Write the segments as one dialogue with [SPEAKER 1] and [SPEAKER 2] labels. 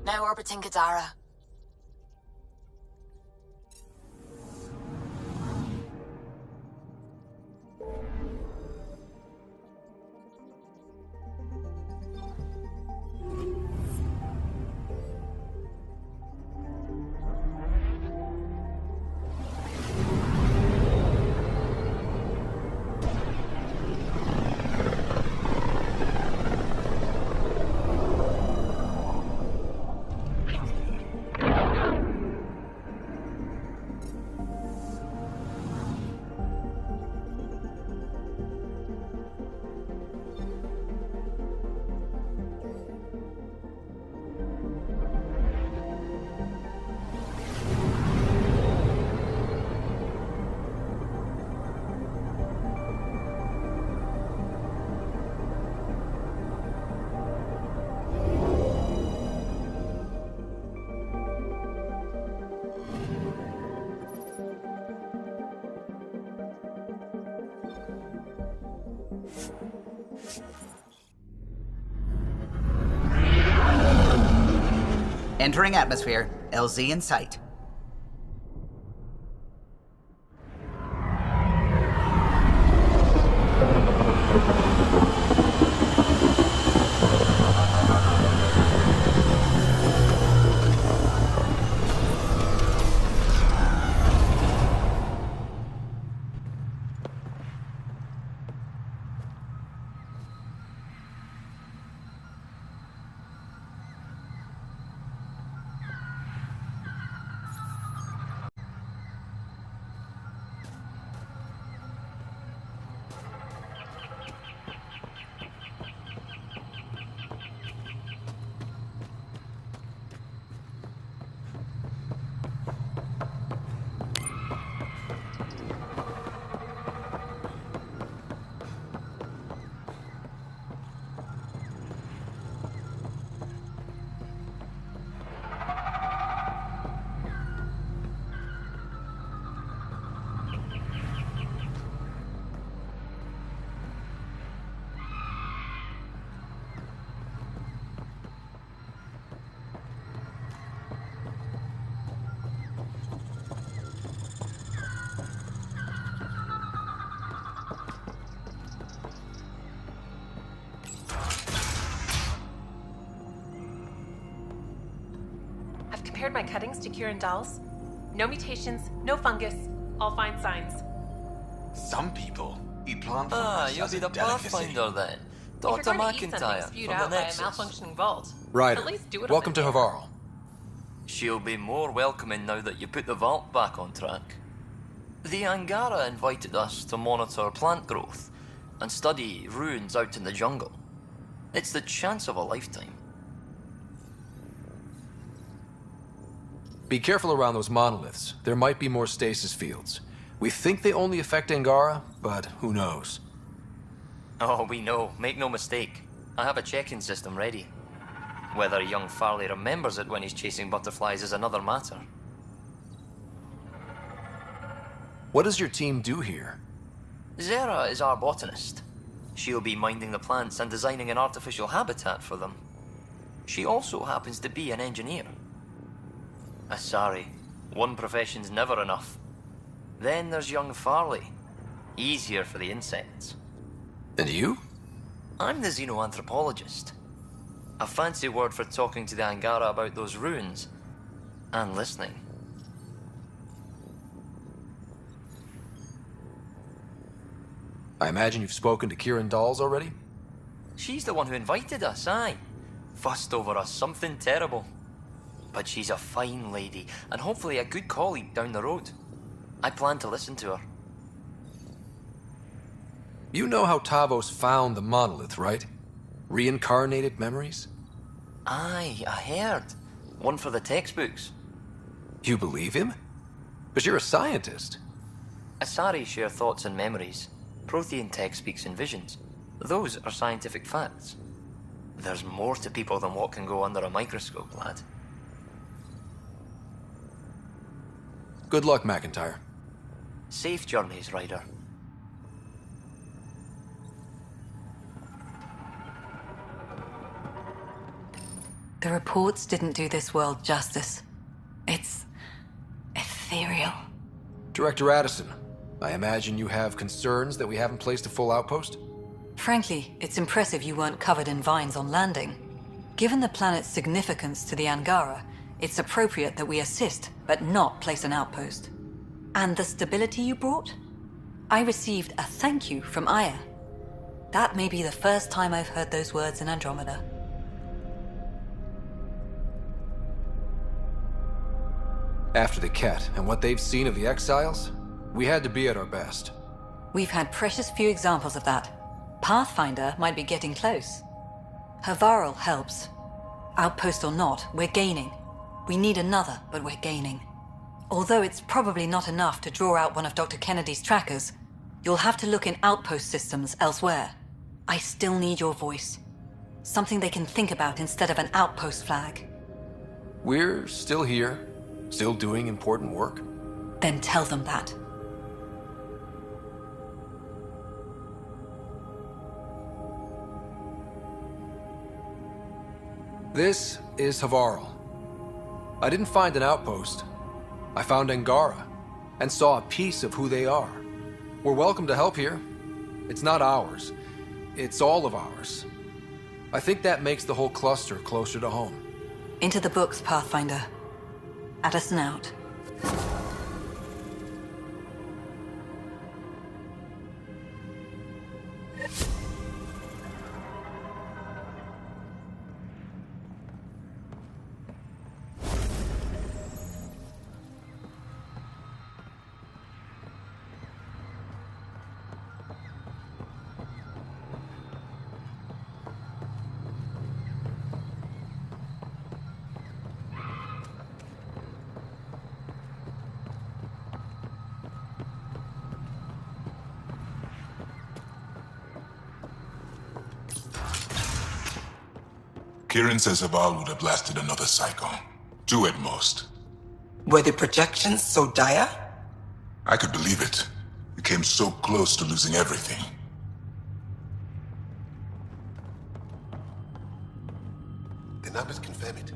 [SPEAKER 1] Now orbiting Gadara.
[SPEAKER 2] Entering atmosphere. LZ in sight.
[SPEAKER 3] Compared my cuttings to Kirindal's. No mutations, no fungus, all fine signs.
[SPEAKER 4] Some people eat plant
[SPEAKER 5] Ah,
[SPEAKER 4] fungus
[SPEAKER 5] you'll
[SPEAKER 4] as
[SPEAKER 5] be
[SPEAKER 4] a
[SPEAKER 5] the
[SPEAKER 4] delicacy.
[SPEAKER 5] Pathfinder then.
[SPEAKER 3] If
[SPEAKER 5] Dr.
[SPEAKER 3] you're going to eat something
[SPEAKER 5] McIntyre
[SPEAKER 3] spewed
[SPEAKER 5] from
[SPEAKER 3] out
[SPEAKER 5] the
[SPEAKER 3] by a
[SPEAKER 5] Nexus.
[SPEAKER 3] malfunctioning vault,
[SPEAKER 6] Ryder,
[SPEAKER 3] at least do it
[SPEAKER 6] welcome
[SPEAKER 3] on
[SPEAKER 6] to
[SPEAKER 3] the
[SPEAKER 6] Havarl.
[SPEAKER 5] She'll be more welcoming now that you put the vault back on track. The Angara invited us to monitor plant growth and study ruins out in the jungle. It's the chance of a lifetime.
[SPEAKER 6] Be careful around those monoliths. There might be more stasis fields. We think they only affect Angara, but who knows?
[SPEAKER 5] Oh, we know. Make no mistake. I have a check-in system ready. Whether young Farley remembers it when he's chasing butterflies is another matter.
[SPEAKER 6] What does your team do here?
[SPEAKER 5] Zera is our botanist. She'll be minding the plants and designing an artificial habitat for them. She also happens to be an engineer. Sorry, one profession's never enough. Then there's young Farley. He's here for the insects.
[SPEAKER 6] And you?
[SPEAKER 5] I'm the xenoanthropologist. A fancy word for talking to the Angara about those ruins. And listening.
[SPEAKER 6] I imagine you've spoken to Kieran Dawes already?
[SPEAKER 5] She's the one who invited us, aye. Fussed over us something terrible. But she's a fine lady, and hopefully a good colleague down the road. I plan to listen to her.
[SPEAKER 6] You know how Tavos found the monolith, right? Reincarnated memories?
[SPEAKER 5] Aye, I heard. One for the textbooks.
[SPEAKER 6] You believe him? But you're a scientist.
[SPEAKER 5] Asari share thoughts and memories. Prothean tech speaks in visions. Those are scientific facts. There's more to people than what can go under a microscope, lad.
[SPEAKER 6] Good luck, McIntyre.
[SPEAKER 5] Safe journeys, Ryder.
[SPEAKER 1] The reports didn't do this world justice. It's ethereal.
[SPEAKER 6] Director Addison, I imagine you have concerns that we haven't placed a full outpost?
[SPEAKER 1] Frankly, it's impressive you weren't covered in vines on landing. Given the planet's significance to the Angara, it's appropriate that we assist, but not place an outpost. And the stability you brought? I received a thank you from Aya. That may be the first time I've heard those words in Andromeda.
[SPEAKER 6] After the Ket and what they've seen of the exiles, we had to be at our best.
[SPEAKER 1] We've had precious few examples of that. Pathfinder might be getting close. Havarl helps. Outpost or not, we're gaining. We need another, but we're gaining. Although it's probably not enough to draw out one of Dr. Kennedy's trackers, you'll have to look in outpost systems elsewhere. I still need your voice. Something they can think about instead of an outpost flag.
[SPEAKER 6] We're still here, still doing important work.
[SPEAKER 1] Then tell them that.
[SPEAKER 6] This is Havarl. I didn't find an outpost. I found Angara, and saw a piece of who they are. We're welcome to help here. It's not ours. It's all of ours. I think that makes the whole cluster closer to home.
[SPEAKER 1] Into the books, Pathfinder. Addison out.
[SPEAKER 7] Kieran says Havarl would have lasted another cycle. 2 at most.
[SPEAKER 8] Were the projections so dire?
[SPEAKER 7] I could believe it. We came so close to losing everything.
[SPEAKER 9] The numbers confirm it.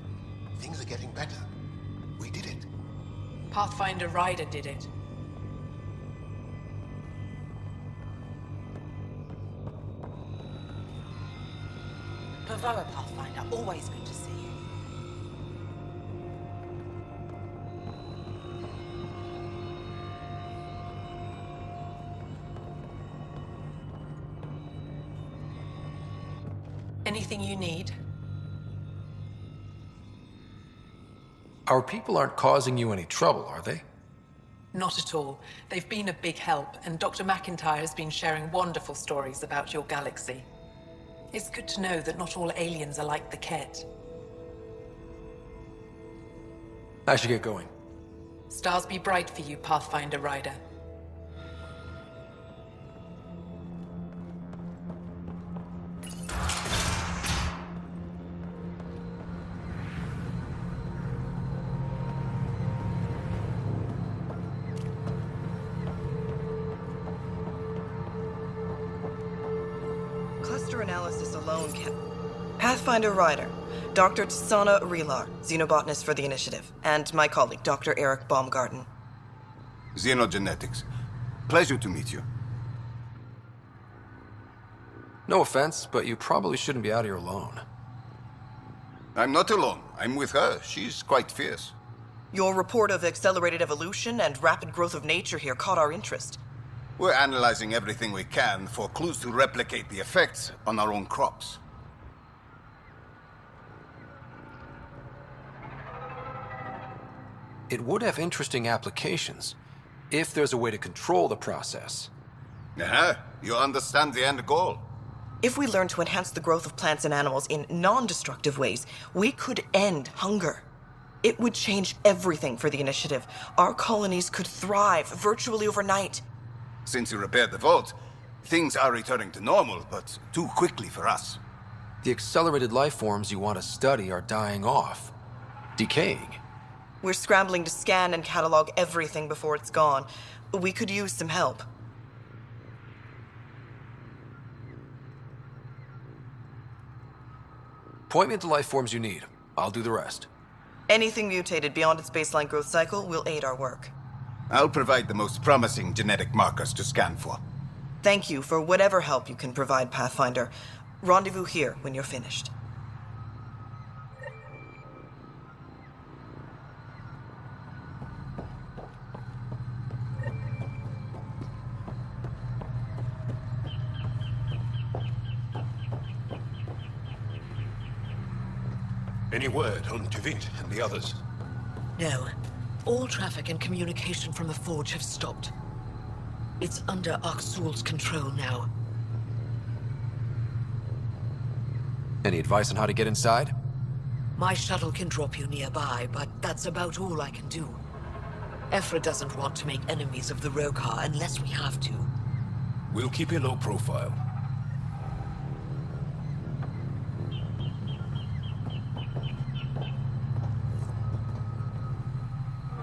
[SPEAKER 9] Things are getting better. We did it.
[SPEAKER 10] Pathfinder Ryder did it.
[SPEAKER 8] Bravo, Pathfinder. Always good to see you.
[SPEAKER 10] Anything you need?
[SPEAKER 6] Our people aren't causing you any trouble, are they?
[SPEAKER 10] Not at all. They've been a big help, and Dr. McIntyre has been sharing wonderful stories about your galaxy. It's good to know that not all aliens are like the Ket.
[SPEAKER 6] I should get going.
[SPEAKER 10] Stars be bright for you, Pathfinder Ryder.
[SPEAKER 11] Cluster analysis alone can... Pathfinder Ryder, Dr. Tsana Relar, xenobotanist for the Initiative, and my colleague, Dr. Eric Baumgarten.
[SPEAKER 9] Xenogenetics. Pleasure to meet you.
[SPEAKER 6] No offense, but you probably shouldn't be out here alone.
[SPEAKER 9] I'm not alone. I'm with her. She's quite fierce.
[SPEAKER 11] Your report of accelerated evolution and rapid growth of nature here caught our interest.
[SPEAKER 9] We're analyzing everything we can for clues to replicate the effects on our own crops.
[SPEAKER 6] It would have interesting applications, if there's a way to control the process.
[SPEAKER 9] You understand the end goal.
[SPEAKER 11] If we learn to enhance the growth of plants and animals in non-destructive ways, we could end hunger. It would change everything for the Initiative. Our colonies could thrive virtually overnight.
[SPEAKER 9] Since you repaired the vault, things are returning to normal, but too quickly for us.
[SPEAKER 6] The accelerated life forms you want to study are dying off, decaying.
[SPEAKER 11] We're scrambling to scan and catalog everything before it's gone. We could use some help.
[SPEAKER 6] Point me at the life forms you need. I'll do the rest.
[SPEAKER 11] Anything mutated beyond its baseline growth cycle will aid our work.
[SPEAKER 9] I'll provide the most promising genetic markers to scan for.
[SPEAKER 11] Thank you for whatever help you can provide, Pathfinder. Rendezvous here when you're finished.
[SPEAKER 7] Any word on Tuvit and the others?
[SPEAKER 8] No. All traffic and communication from the Forge have stopped. It's under Aksul's control now.
[SPEAKER 6] Any advice on how to get inside?
[SPEAKER 8] My shuttle can drop you nearby, but that's about all I can do. Ephra doesn't want to make enemies of the Rokar unless we have to.
[SPEAKER 7] We'll keep a low profile.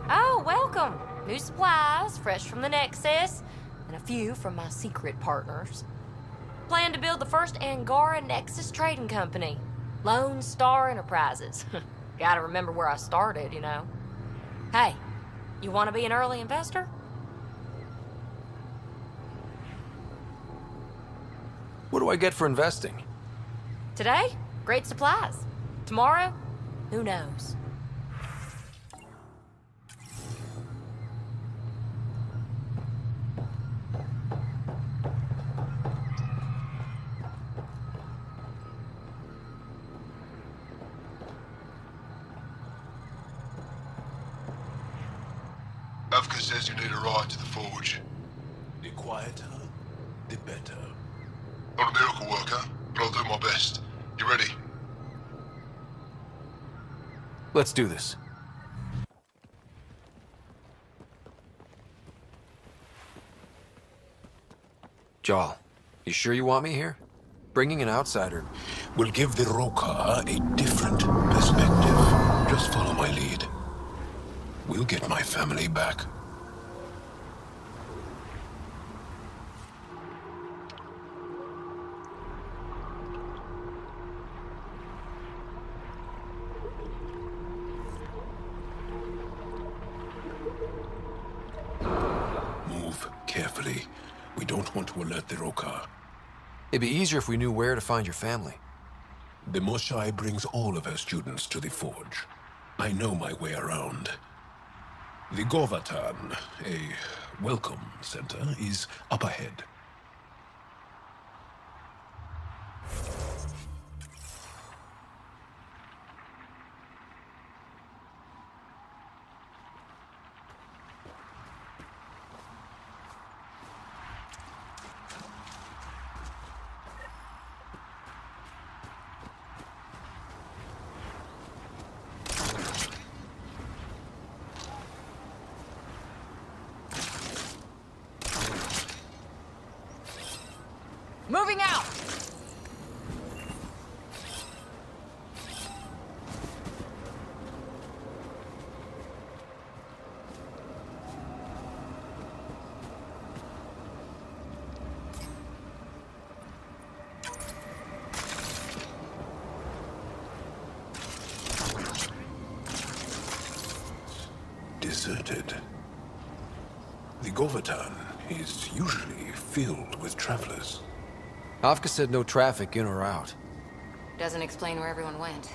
[SPEAKER 12] Oh, welcome. New supplies, fresh from the Nexus, and a few from my secret partners. Plan to build the first Angara Nexus trading company. Lone Star Enterprises. Gotta remember where I started, you know. Hey, you want to be an early investor?
[SPEAKER 6] What do I get for investing?
[SPEAKER 12] Today, great supplies. Tomorrow, who knows?
[SPEAKER 7] Avka says you need a ride to the Forge.
[SPEAKER 13] The quieter, the better.
[SPEAKER 7] Not a miracle worker, but I'll do my best. You ready?
[SPEAKER 6] Let's do this. Jaal, you sure you want me here? Bringing an outsider
[SPEAKER 13] will give the Rokar a different perspective. Just follow my lead. We'll get my family back. Move carefully. We don't want to alert the Rokar.
[SPEAKER 6] It'd be easier if we knew where to find your family.
[SPEAKER 13] The Moshai brings all of her students to the Forge. I know my way around. The Govatan, a welcome center, is up ahead.
[SPEAKER 12] Moving out!
[SPEAKER 13] Deserted. The Govatan is usually filled with travelers.
[SPEAKER 6] Avka said no traffic in or out.
[SPEAKER 1] Doesn't explain where everyone went.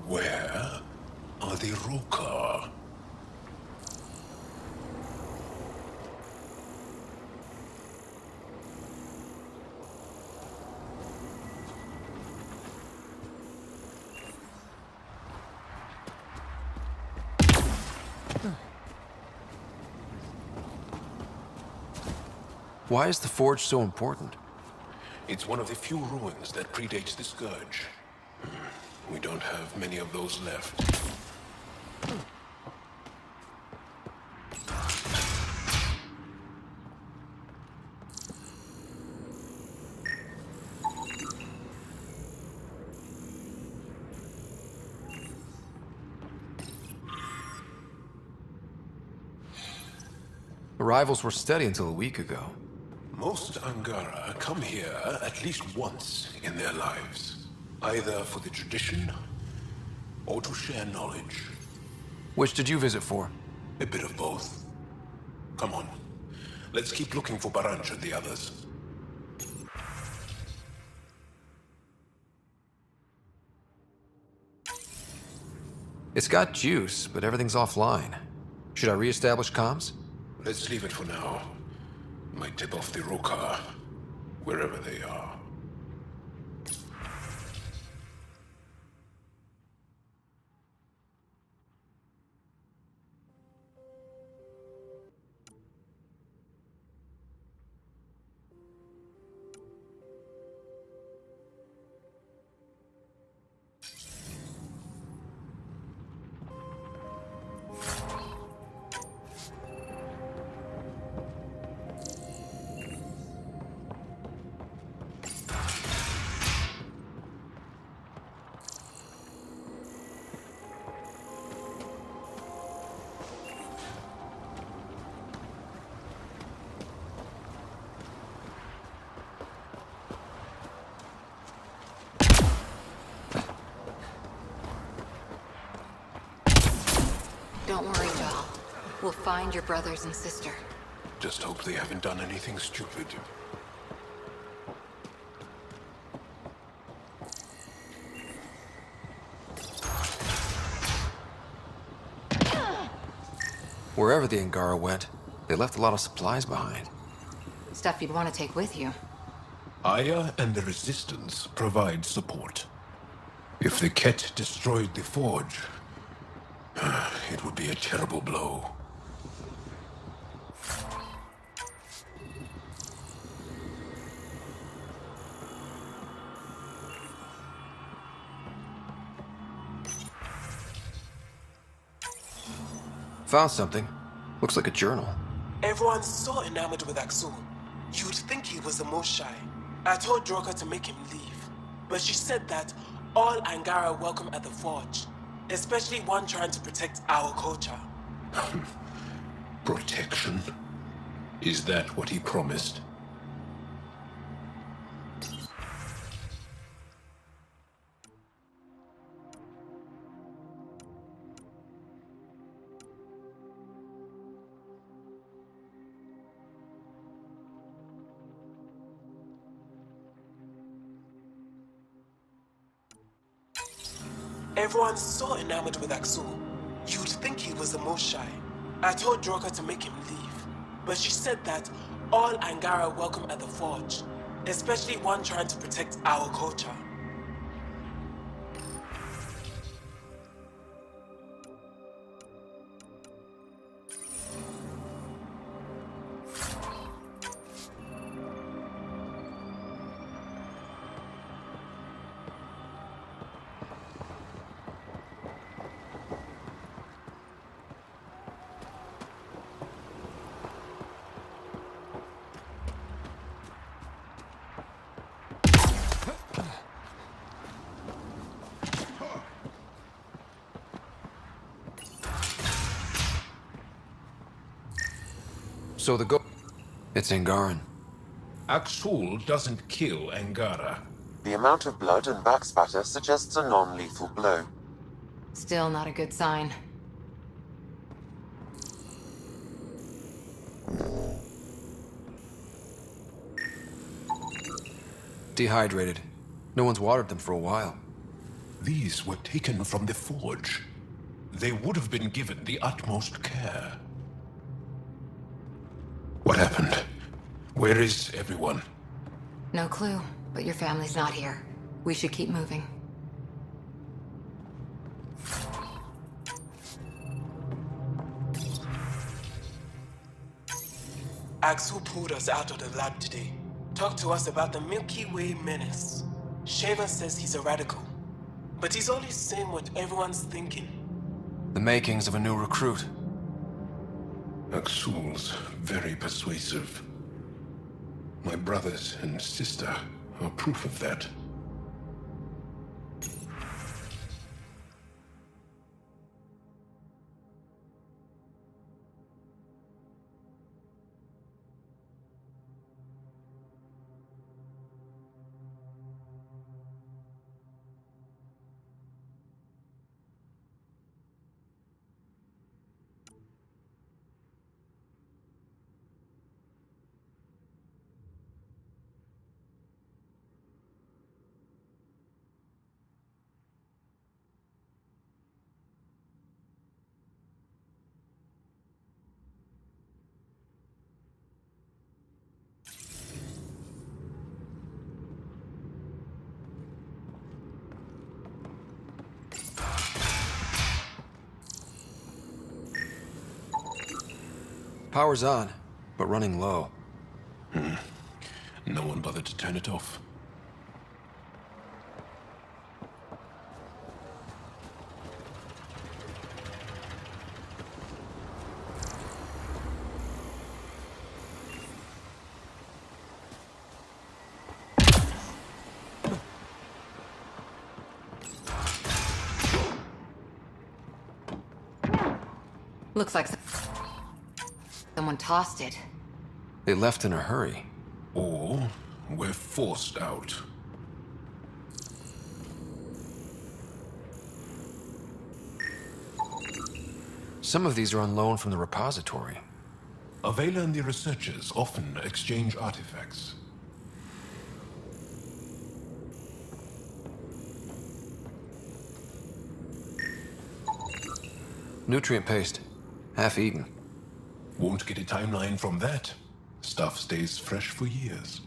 [SPEAKER 13] Where are the Rokar?
[SPEAKER 6] Why is the Forge so important?
[SPEAKER 13] It's one of the few ruins that predates the Scourge. We don't have many of those left.
[SPEAKER 6] Arrivals were steady until a week ago.
[SPEAKER 13] Most Angara come here at least once in their lives, either for the tradition or to share knowledge.
[SPEAKER 6] Which did you visit for?
[SPEAKER 13] A bit of both. Come on. Let's keep looking for Baranch and the others.
[SPEAKER 6] It's got juice, but everything's offline. Should I re-establish comms?
[SPEAKER 13] Let's leave it for now. Might tip off the Rokar, wherever they are.
[SPEAKER 1] Don't worry, Jaal. We'll find your brothers and sister.
[SPEAKER 13] Just hope they haven't done anything stupid.
[SPEAKER 6] Wherever the Angara went, they left a lot of supplies behind.
[SPEAKER 1] Stuff you'd want to take with you.
[SPEAKER 13] Aya and the Resistance provide support. If the Ket destroyed the Forge, it would be a terrible blow.
[SPEAKER 6] Found something. Looks like a journal.
[SPEAKER 14] Everyone's so enamored with Axul. You'd think he was the most shy. I told Droka to make him leave, but she said that all Angara welcome at the Forge, especially one trying to protect our culture.
[SPEAKER 13] Protection? Is that what he promised?
[SPEAKER 14] Everyone's so enamored with Axul. You'd think he was the most shy. I told Droka to make him leave, but she said that all Angara welcome at the Forge, especially one trying to protect our culture.
[SPEAKER 6] So the It's Angaran.
[SPEAKER 13] Axul doesn't kill Angara.
[SPEAKER 15] The amount of blood and backspatter suggests a non-lethal blow.
[SPEAKER 1] Still not a good sign.
[SPEAKER 6] Dehydrated. No one's watered them for a while.
[SPEAKER 13] These were taken from the Forge. They would have been given the utmost care. What happened? Where is everyone?
[SPEAKER 1] No clue, but your family's not here. We should keep moving.
[SPEAKER 14] Axul pulled us out of the lab today. Talked to us about the Milky Way menace. Shaver says he's a radical, but he's only saying what everyone's thinking.
[SPEAKER 6] The makings of a new recruit.
[SPEAKER 13] Axul's very persuasive. My brothers and sister are proof of that.
[SPEAKER 6] Power's on, but running low.
[SPEAKER 13] No one bothered to turn it off.
[SPEAKER 1] Looks like someone tossed it.
[SPEAKER 6] They left in a hurry.
[SPEAKER 13] Or we're forced out.
[SPEAKER 6] Some of these are on loan from the repository.
[SPEAKER 13] Avela and the researchers often exchange artifacts.
[SPEAKER 6] Nutrient paste. Half eaten.
[SPEAKER 13] Won't get a timeline from that. Stuff stays fresh for years.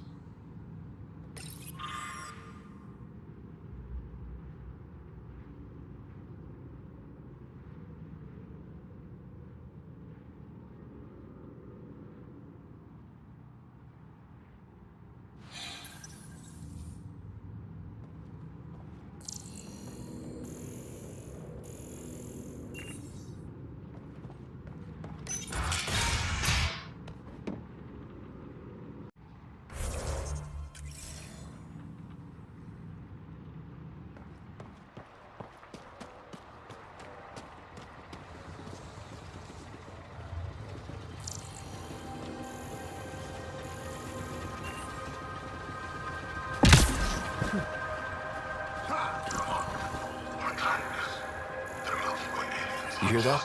[SPEAKER 6] You hear that?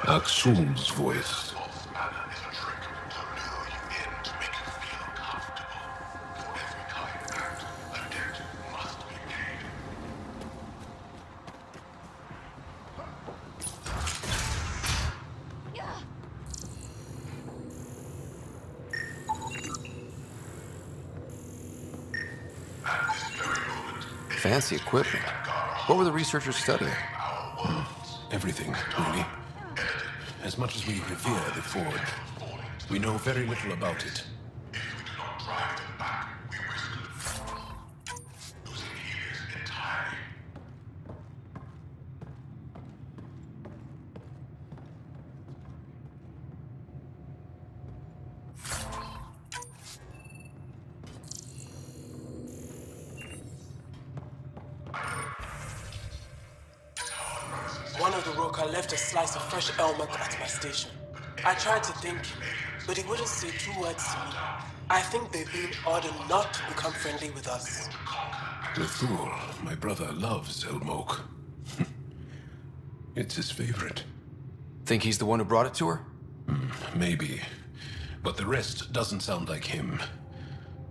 [SPEAKER 13] Aksul's voice.
[SPEAKER 6] Fancy equipment. What were the researchers studying?
[SPEAKER 13] Everything, really. As much as we revere the Forge, we know very little about it.
[SPEAKER 14] One of the Roka left a slice of fresh elmuk at my station. I tried to thank him, but he wouldn't say 2 words to me. I think they've been ordered not to become friendly with us.
[SPEAKER 13] The fool, my brother, loves elmok. It's his favorite.
[SPEAKER 6] Think he's the one who brought it to her?
[SPEAKER 13] Maybe. But the rest doesn't sound like him.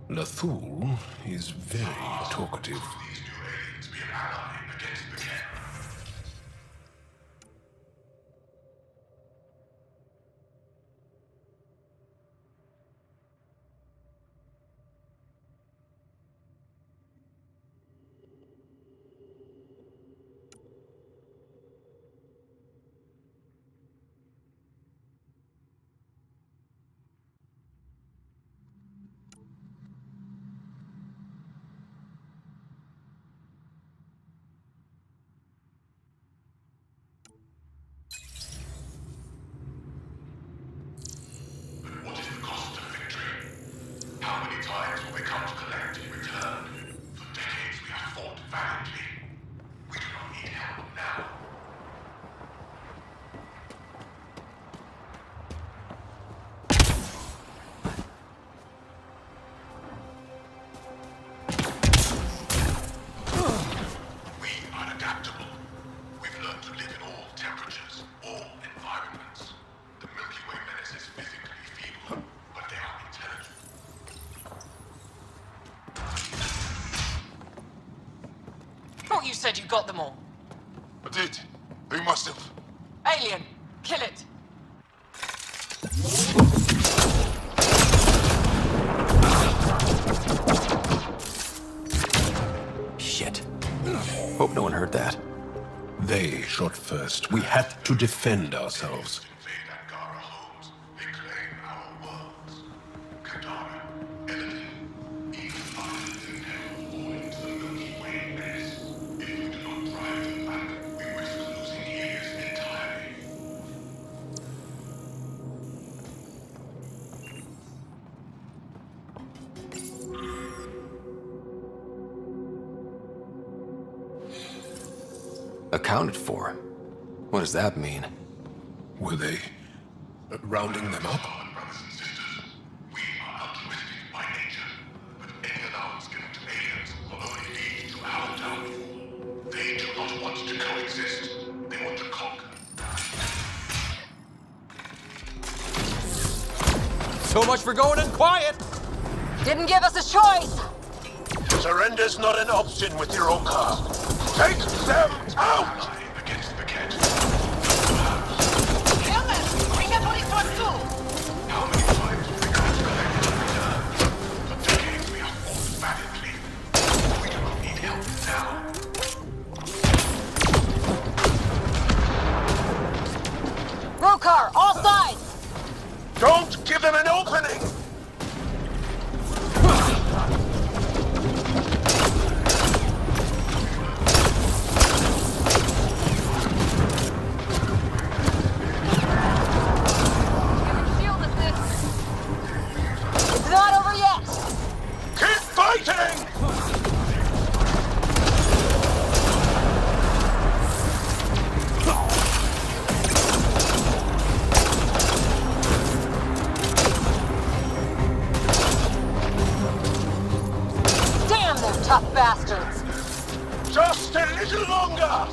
[SPEAKER 13] Lathul is very talkative.
[SPEAKER 10] You said you got them all.
[SPEAKER 7] I did. They must have.
[SPEAKER 10] Alien, kill it.
[SPEAKER 6] Shit. Hope no one heard that.
[SPEAKER 13] They shot first. We had to defend ourselves.
[SPEAKER 6] Accounted for? What does that mean?
[SPEAKER 13] Were they rounding them up?
[SPEAKER 7] They do not want to coexist. They want to conquer.
[SPEAKER 6] So much for going in quiet!
[SPEAKER 16] Didn't give us a choice!
[SPEAKER 13] Surrender's not an option with your own car. Take them out!
[SPEAKER 7] Against the cat.
[SPEAKER 16] Helmet! Bring the police force too!
[SPEAKER 7] How many times do we have to collect and return? For decades we have fought valiantly. We do not need help now.
[SPEAKER 16] Rokar, all sides!
[SPEAKER 13] Don't give them an opening!
[SPEAKER 16] It's not over yet!
[SPEAKER 13] Keep fighting!
[SPEAKER 16] Damn them tough bastards!
[SPEAKER 13] Just a little longer!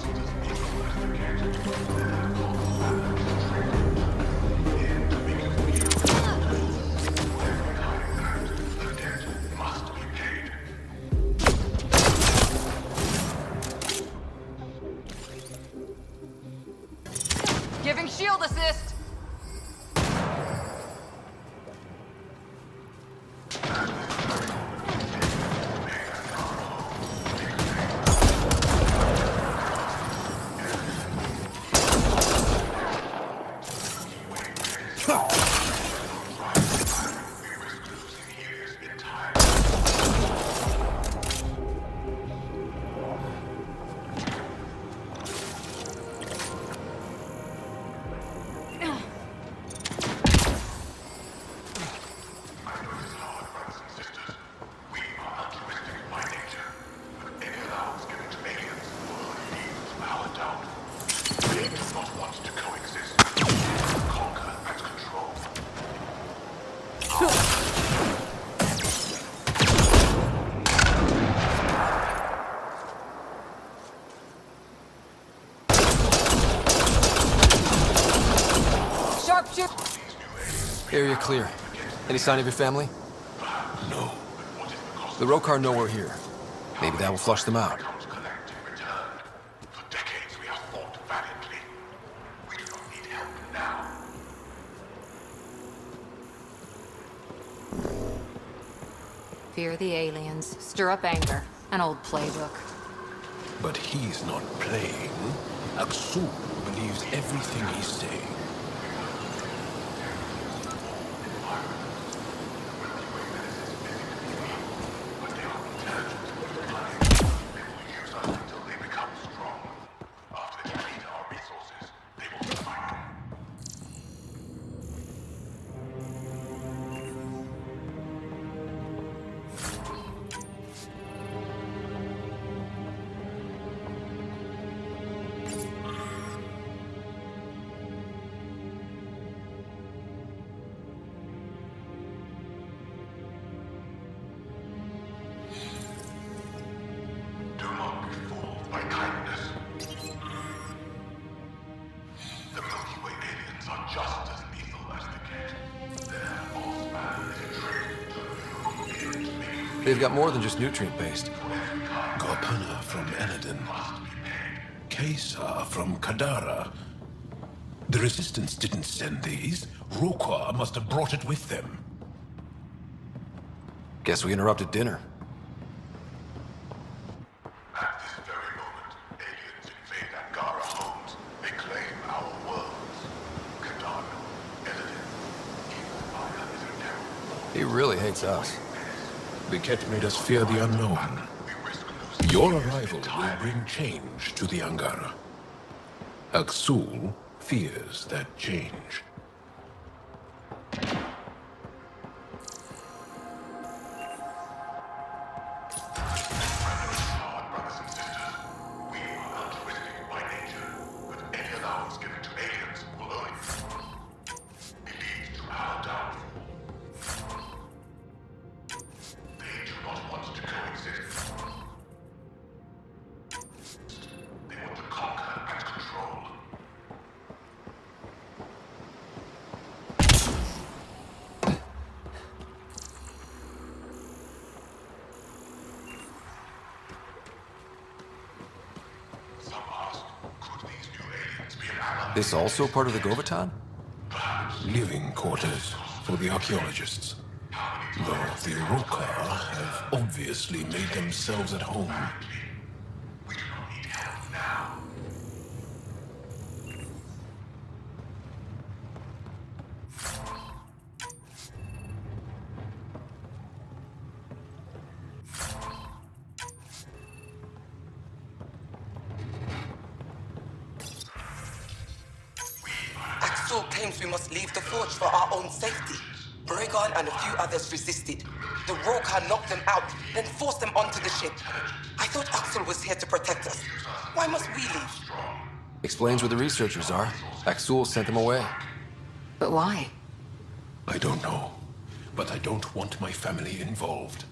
[SPEAKER 16] Giving shield assist!
[SPEAKER 6] Area clear. Any sign of your family?
[SPEAKER 13] No.
[SPEAKER 6] The Rokar know we're here. Maybe that will flush them out.
[SPEAKER 7] For decades we have fought valiantly. We do not need help now.
[SPEAKER 12] Fear the aliens, stir up anger. An old playbook.
[SPEAKER 13] But he's not playing. Aksul believes everything he's saying.
[SPEAKER 6] They've got more than just nutrient-based.
[SPEAKER 13] Gorpana from Eladin. Kesar from Kadara. The Resistance didn't send these. Rokar must have brought it with them.
[SPEAKER 6] Guess we interrupted dinner.
[SPEAKER 7] At this very moment, aliens invade Angara.
[SPEAKER 6] really hates us.
[SPEAKER 13] The Ket made us fear the unknown. Your arrival will bring change to the Angara. Aksul fears that change.
[SPEAKER 6] This also part of the Govatan?
[SPEAKER 13] Living quarters for the archaeologists. Though the Rokar have obviously made themselves at home.
[SPEAKER 17] Axel claims we must leave the forge for our own safety. Bregon and a few others resisted. The Rokar knocked them out, then forced them onto the ship. I thought Axel was here to protect us. Why must we leave?
[SPEAKER 6] Explains where the researchers are. Aksul sent them away.
[SPEAKER 1] But why?
[SPEAKER 13] I don't know, but I don't want my family involved.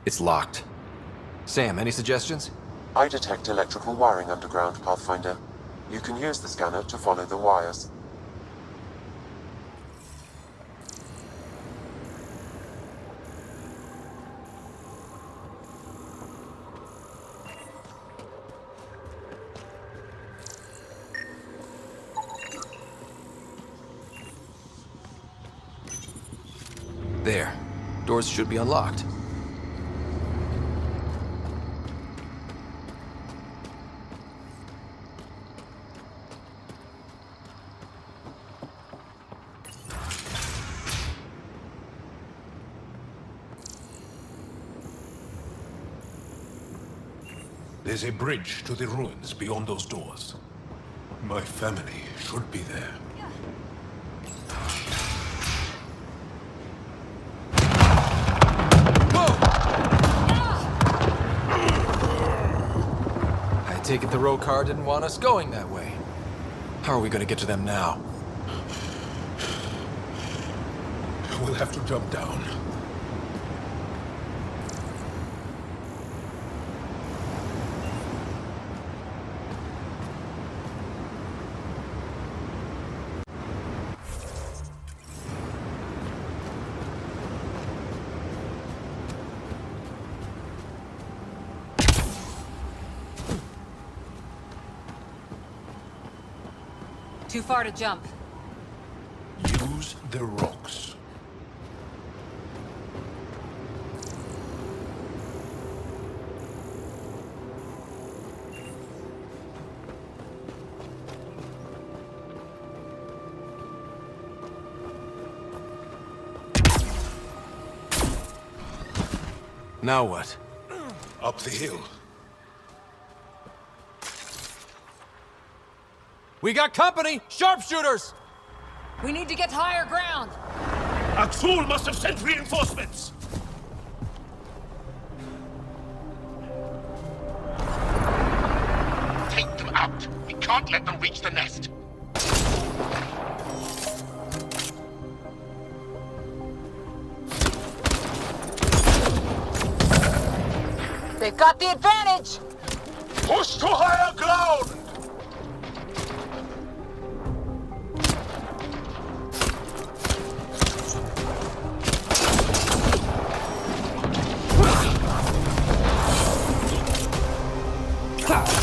[SPEAKER 6] It's locked. Sam, any suggestions?
[SPEAKER 15] I detect electrical wiring underground, Pathfinder. You can use the scanner to follow the wires.
[SPEAKER 6] There. Doors should be unlocked.
[SPEAKER 13] There's a bridge to the ruins beyond those doors. My family should be there.
[SPEAKER 6] I take it the Rokar didn't want us going that way. How are we gonna get to them now?
[SPEAKER 13] We'll have to jump down.
[SPEAKER 16] Too far to jump.
[SPEAKER 13] Use the rocks.
[SPEAKER 6] Now what?
[SPEAKER 13] Up the hill.
[SPEAKER 6] We got company! Sharpshooters!
[SPEAKER 16] We need to get to higher ground.
[SPEAKER 7] Axul must have sent reinforcements! Take them out. We can't let them reach the nest.
[SPEAKER 16] They've got the advantage.
[SPEAKER 7] Push to higher ground!
[SPEAKER 6] Ha!